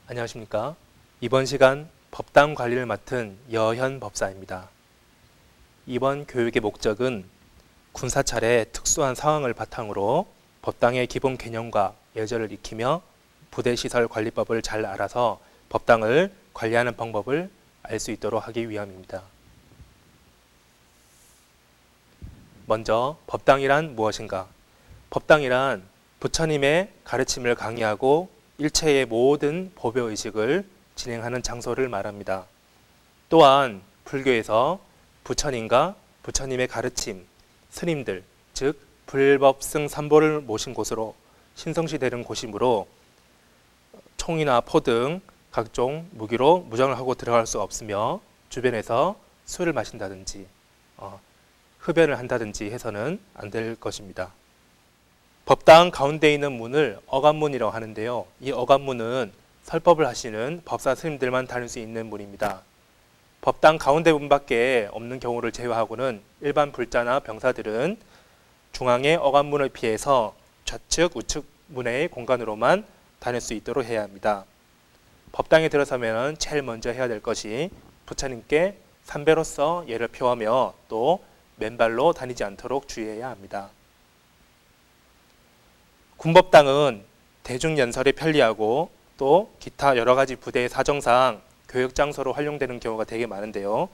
안녕하십니까. 이번 시간 법당 관리를 맡은 여현 법사입니다. 이번 교육의 목적은 군사찰의 특수한 상황을 바탕으로 법당의 기본 개념과 예절을 익히며 부대시설 관리법을 잘 알아서 법당을 관리하는 방법을 알 수 있도록 하기 위함입니다. 먼저 법당이란 무엇인가? 법당이란 부처님의 가르침을 강의하고 일체의 모든 법요의식을 진행하는 장소를 말합니다. 또한 불교에서 부처님과 부처님의 가르침, 스님들, 즉 불법승 삼보를 모신 곳으로 신성시되는 곳이므로 총이나 포 등 각종 무기로 무장을 하고 들어갈 수 없으며 주변에서 술을 마신다든지 흡연을 한다든지 해서는 안 될 것입니다. 법당 가운데 있는 문을 어간문이라고 하는데요. 이 어간문은 설법을 하시는 법사 스님들만 다닐 수 있는 문입니다. 법당 가운데 문밖에 없는 경우를 제외하고는 일반 불자나 병사들은 중앙의 어간문을 피해서 좌측, 우측 문의 공간으로만 다닐 수 있도록 해야 합니다. 법당에 들어서면 제일 먼저 해야 될 것이 부처님께 삼배로서 예를 표하며 또 맨발로 다니지 않도록 주의해야 합니다. 군법당은 대중연설에 편리하고 또 기타 여러 가지 부대의 사정상 교육장소로 활용되는 경우가 되게 많은데요.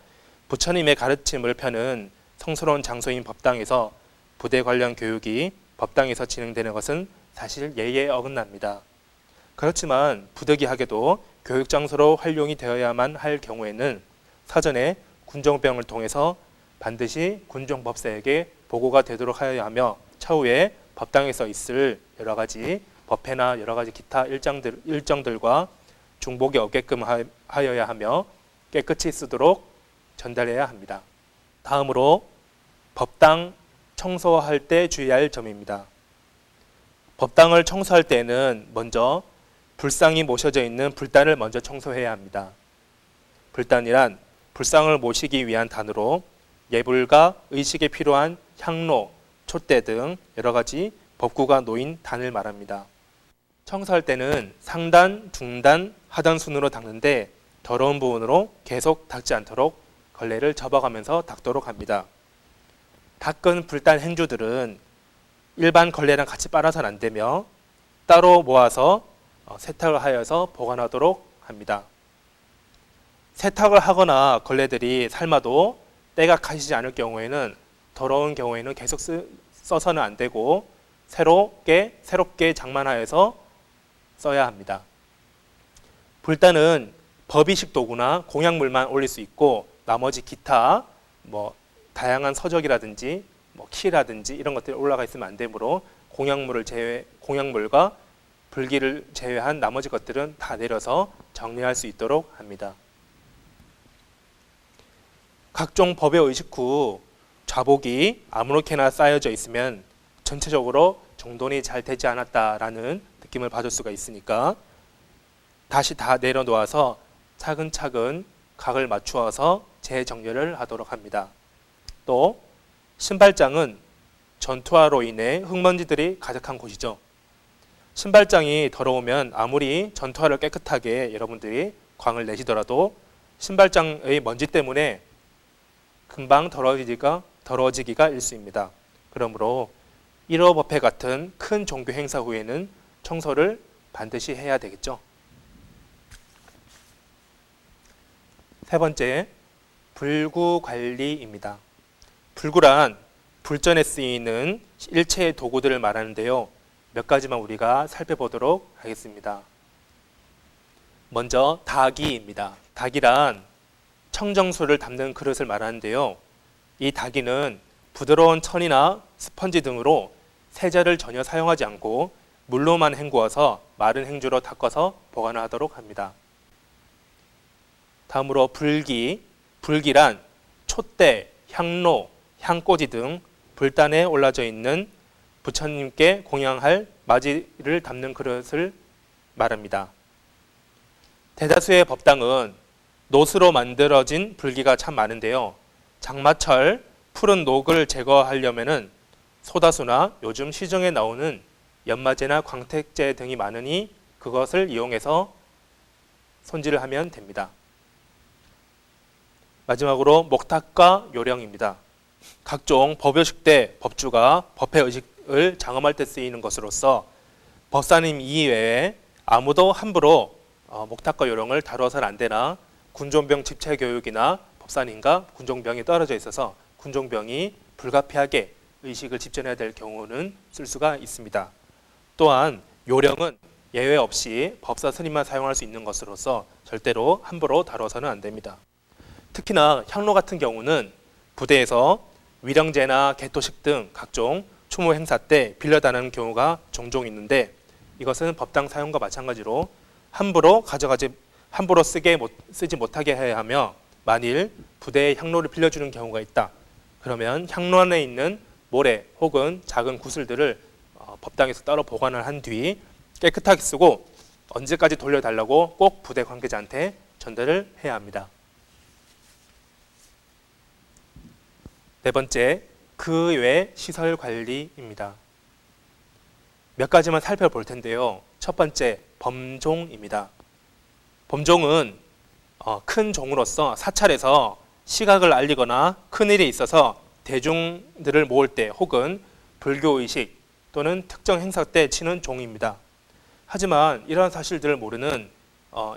부처님의 가르침을 펴는 성스러운 장소인 법당에서 부대 관련 교육이 법당에서 진행되는 것은 사실 예의에 어긋납니다. 그렇지만 부득이하게도 교육장소로 활용이 되어야만 할 경우에는 사전에 군종병을 통해서 반드시 군종법사에게 보고가 되도록 하여야 하며 차후에 법당에서 있을 여러 가지 법회나 여러 가지 기타 일정들과 중복이 없게끔 하여야 하며 깨끗이 쓰도록 전달해야 합니다. 다음으로 법당 청소할 때 주의할 점입니다. 법당을 청소할 때는 먼저 불상이 모셔져 있는 불단을 먼저 청소해야 합니다. 불단이란 불상을 모시기 위한 단으로 예불과 의식에 필요한 향로, 촛대 등 여러 가지 법구가 놓인 단을 말합니다. 청소할 때는 상단, 중단, 하단 순으로 닦는데 더러운 부분으로 계속 닦지 않도록 걸레를 접어가면서 닦도록 합니다. 닦은 불단 행주들은 일반 걸레랑 같이 빨아서는 안 되며 따로 모아서 세탁을 하여서 보관하도록 합니다. 세탁을 하거나 걸레들이 삶아도 때가 가시지 않을 경우에는 더러운 경우에는 계속 써서는 안 되고 새롭게 장만하여서 써야 합니다. 불단은 법이식 도구나 공약물만 올릴 수 있고 나머지 기타 다양한 서적이라든지 키라든지 이런 것들이 올라가 있으면 안 되므로 공약물과 불기를 제외한 나머지 것들은 다 내려서 정리할 수 있도록 합니다. 각종 법의 의식 후 좌복이 아무렇게나 쌓여져 있으면 전체적으로 정돈이 잘 되지 않았다라는 느낌을 받을 수가 있으니까 다시 다 내려놓아서 차근차근 각을 맞추어서 재정렬을 하도록 합니다. 또 신발장은 전투화로 인해 흙먼지들이 가득한 곳이죠. 신발장이 더러우면 아무리 전투화를 깨끗하게 여러분들이 광을 내시더라도 신발장의 먼지 때문에 금방 더러워지기가 일쑤입니다. 그러므로 1호 법회 같은 큰 종교 행사 후에는 청소를 반드시 해야 되겠죠. 세 번째, 불구 관리입니다. 불구란 불전에 쓰이는 일체의 도구들을 말하는데요. 몇 가지만 우리가 살펴보도록 하겠습니다. 먼저 닭이입니다. 닭이란 청정수를 담는 그릇을 말하는데요. 이 닭이는 부드러운 천이나 스펀지 등으로 세제를 전혀 사용하지 않고 물로만 헹구어서 마른 행주로 닦아서 보관하도록 합니다. 다음으로 불기란 촛대, 향로, 향꽂이 등 불단에 올라져 있는 부처님께 공양할 마지를 담는 그릇을 말합니다. 대다수의 법당은 노수로 만들어진 불기가 참 많은데요. 장마철 푸른 녹을 제거하려면은 소다수나 요즘 시중에 나오는 연마제나 광택제 등이 많으니 그것을 이용해서 손질을 하면 됩니다. 마지막으로 목탁과 요령입니다. 각종 법요식 때 법주가 법회 의식을 장엄할 때 쓰이는 것으로서 법사님 이외에 아무도 함부로 목탁과 요령을 다뤄서는 안 되나, 군종병 집체 교육이나 법사님과 군종병이 떨어져 있어서 군종병이 불가피하게 의식을 집전해야 될 경우는 쓸 수가 있습니다. 또한 요령은 예외 없이 법사 스님만 사용할 수 있는 것으로서 절대로 함부로 다뤄서는 안 됩니다. 특히나 향로 같은 경우는 부대에서 위령제나 개토식 등 각종 추모 행사 때 빌려다니는 경우가 종종 있는데, 이것은 법당 사용과 마찬가지로 함부로 쓰지 못하게 해야 하며, 만일 부대에 향로를 빌려주는 경우가 있다. 그러면 향로 안에 있는 모래 혹은 작은 구슬들을 법당에서 따로 보관을 한 뒤 깨끗하게 쓰고 언제까지 돌려달라고 꼭 부대 관계자한테 전달을 해야 합니다. 네 번째, 그 외 시설 관리입니다. 몇 가지만 살펴볼 텐데요. 첫 번째, 범종입니다. 범종은 큰 종으로서 사찰에서 시각을 알리거나 큰일이 있어서 대중들을 모을 때 혹은 불교의식 또는 특정 행사 때 치는 종입니다. 하지만 이러한 사실들을 모르는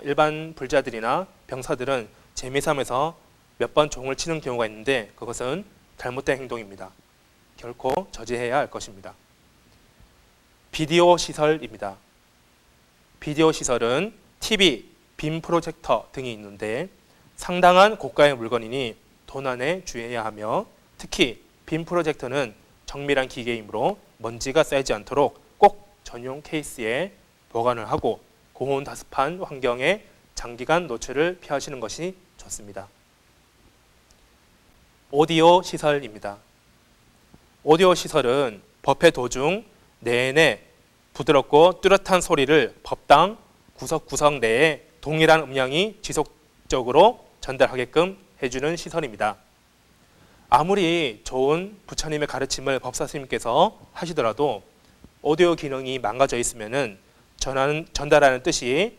일반 불자들이나 병사들은 재미삼아서 몇 번 종을 치는 경우가 있는데, 그것은 잘못된 행동입니다. 결코 저지해야 할 것입니다. 비디오 시설입니다. 비디오 시설은 TV, 빔 프로젝터 등이 있는데 상당한 고가의 물건이니 도난에 주의해야 하며, 특히 빔 프로젝터는 정밀한 기계이므로 먼지가 쌓이지 않도록 꼭 전용 케이스에 보관을 하고 고온다습한 환경에 장기간 노출을 피하시는 것이 좋습니다. 오디오 시설입니다. 오디오 시설은 법회 도중 내내 부드럽고 뚜렷한 소리를 법당 구석구석 내에 동일한 음량이 지속적으로 전달하게끔 해주는 시설입니다. 아무리 좋은 부처님의 가르침을 법사 스님께서 하시더라도 오디오 기능이 망가져 있으면은 전달하는 뜻이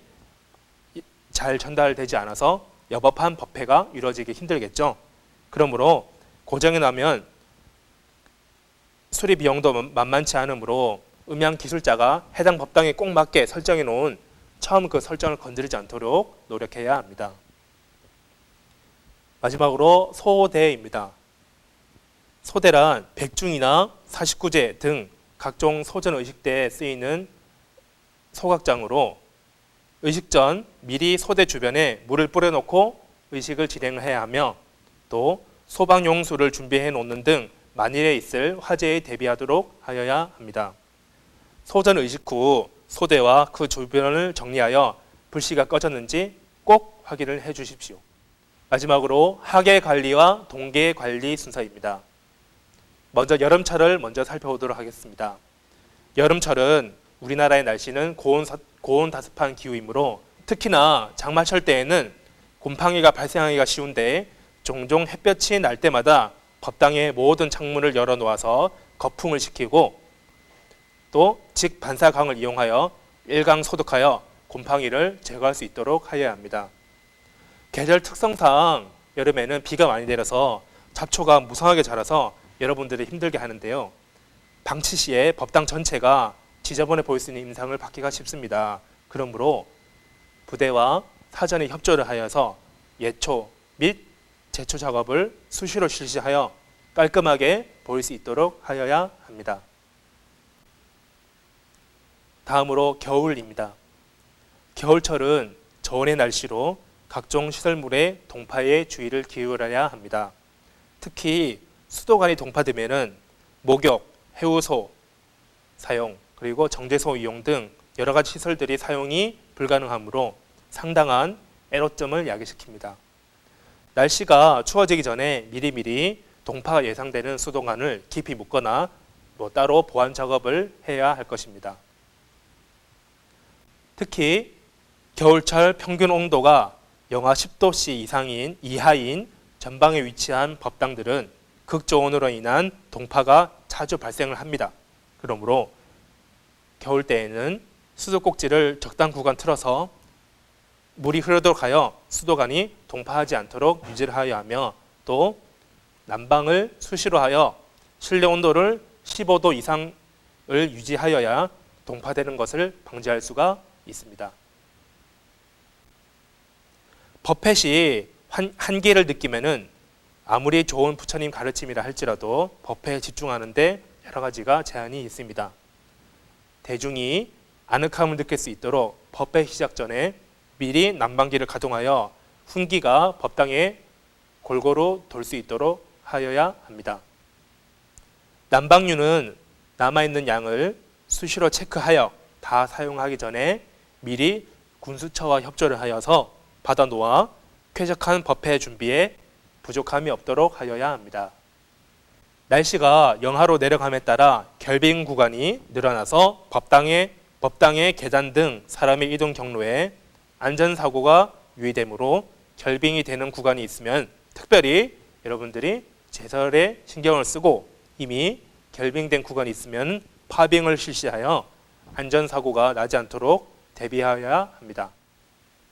잘 전달되지 않아서 여법한 법회가 이루어지기 힘들겠죠. 그러므로 고장이 나면 수리 비용도 만만치 않으므로 음향 기술자가 해당 법당에 꼭 맞게 설정해 놓은 처음 그 설정을 건드리지 않도록 노력해야 합니다. 마지막으로 소대입니다. 소대란 백중이나 사십구제 등 각종 소전 의식 때에 쓰이는 소각장으로 의식 전 미리 소대 주변에 물을 뿌려놓고 의식을 진행해야 하며, 또 소방용수를 준비해 놓는 등 만일에 있을 화재에 대비하도록 하여야 합니다. 소전 의식 후 소대와 그 주변을 정리하여 불씨가 꺼졌는지 꼭 확인을 해 주십시오. 마지막으로 하계 관리와 동계 관리 순서입니다. 먼저 여름철을 먼저 살펴보도록 하겠습니다. 여름철은 우리나라의 날씨는 고온다습한 기후이므로 특히나 장마철 때에는 곰팡이가 발생하기가 쉬운데, 종종 햇볕이 날 때마다 법당의 모든 창문을 열어놓아서 거풍을 시키고 또 직반사광을 이용하여 일광 소독하여 곰팡이를 제거할 수 있도록 하여야 합니다. 계절 특성상 여름에는 비가 많이 내려서 잡초가 무성하게 자라서 여러분들이 힘들게 하는데요. 방치 시에 법당 전체가 지저분해 보일 수 있는 임상을 받기가 쉽습니다. 그러므로 부대와 사전에 협조를 하여서 예초 및 제초 작업을 수시로 실시하여 깔끔하게 보일 수 있도록 하여야 합니다. 다음으로 겨울입니다. 겨울철은 저온의 날씨로 각종 시설물의 동파에 주의를 기울여야 합니다. 특히 수도관이 동파되면 목욕, 해우소 사용, 그리고 정제소 이용 등 여러 가지 시설들이 사용이 불가능하므로 상당한 애로점을 야기시킵니다. 날씨가 추워지기 전에 미리미리 동파가 예상되는 수도관을 깊이 묶거나 따로 보완 작업을 해야 할 것입니다. 특히 겨울철 평균 온도가 영하 10도씨 이하인 전방에 위치한 법당들은 극저온으로 인한 동파가 자주 발생을 합니다. 그러므로 겨울 때에는 수도꼭지를 적당 구간 틀어서 물이 흐르도록 하여 수도관이 동파하지 않도록 유지를 하여야 하며, 또 난방을 수시로 하여 실내 온도를 15도 이상을 유지하여야 동파되는 것을 방지할 수가 있습니다. 버펫이 한계를 느끼면은 아무리 좋은 부처님 가르침이라 할지라도 법회에 집중하는데 여러 가지가 제한이 있습니다. 대중이 아늑함을 느낄 수 있도록 법회 시작 전에 미리 난방기를 가동하여 훈기가 법당에 골고루 돌 수 있도록 하여야 합니다. 난방유는 남아있는 양을 수시로 체크하여 다 사용하기 전에 미리 군수처와 협조를 하여서 받아놓아 쾌적한 법회 준비에 부족함이 없도록 하여야 합니다. 날씨가 영하로 내려감에 따라 결빙 구간이 늘어나서 법당의 계단 등 사람의 이동 경로에 안전사고가 유의되므로 결빙이 되는 구간이 있으면 특별히 여러분들이 제설에 신경을 쓰고 이미 결빙된 구간이 있으면 파빙을 실시하여 안전사고가 나지 않도록 대비하여야 합니다.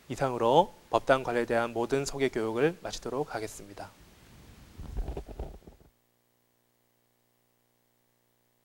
이상으로 법당 관리에 대한 모든 소개 교육을 마치도록 하겠습니다.